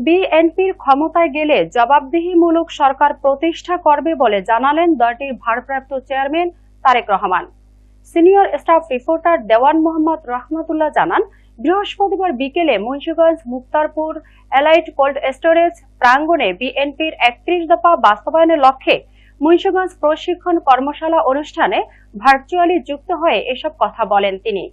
বিএনপির ক্ষমতায় গেলে জবাবদিহিমূলক সরকার প্রতিষ্ঠা করবে বলে জানালেন দলটির ভারপ্রাপ্ত chairman Tarique Rahman. Senior staff reporter Dewan Mohammad Rahmatullah জানান, বৃহস্পতিবার বিকেলে Munshiganj Muktarpur Elite cold storage প্রাঙ্গণে বিএনপির ৩১ দফা বাস্তবায়নের লক্ষ্যে মুন্সিগঞ্জ প্রশিক্ষণ কর্মশালা অনুষ্ঠানে ভার্চুয়ালি যুক্ত হয়ে এসব কথা বলেন তিনি।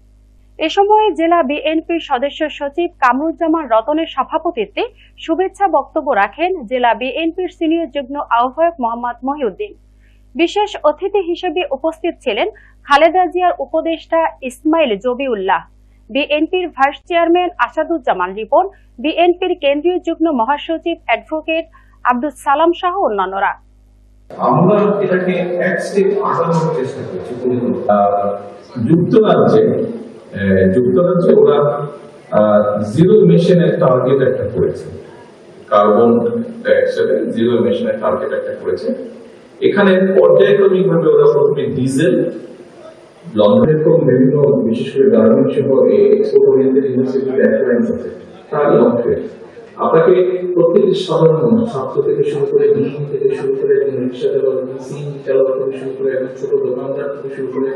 এ সময় জেলা বিএনপির সদস্য সচিব কামরুজ্জামান রতনের সভাপতিত্বে শুভেচ্ছা বক্তব্য রাখেন জেলা বিএনপির সিনিয়র যুগ্ম আহ্বায়ক মোহাম্মদ মহিউদ্দিন। বিশেষ অতিথি হিসেবে উপস্থিত ছিলেন খালেদা জিয়ার উপদেষ্টা ইসমাইল জবিউল্লাহ, বিএনপির ভাইস চেয়ারম্যান আসাদুজ্জামান রিপন, বিএনপির কেন্দ্রীয় যুগ্ম মহাসচিব অ্যাডভোকেট আব্দুল সালাম সহ অন্যান্যরা। আমরা এটাকে এক স্টেপ আগানোর চেষ্টা করছি। যুক্তরাজ্যে ওরা জিরো ইমিশনের টার্গেট একটা করেছে, কার্বন ডাইঅক্সাইডের জিরো ইমিশনের টার্গেট একটা করেছে। এখানে পর্যায়ক্রমিকভাবে ওরা প্রথমে ডিজেল, লন্ডনের বিভিন্ন বিশেষ করে গার্মেন্টস সহ এক্সপোর্ট ওরিয়েন্টেড ইউনিভার্সিটি ব্যাকলাইন আছে, তার লক্ষ্যে আপনাকে প্রত্যেকটি সাধারণ ছাত্র থেকে শুরু করে থেকে শুরু করে রিক্সা চালক, সিএনজি চালক থেকে শুরু করে ছোট দোকানদার থেকে শুরু করে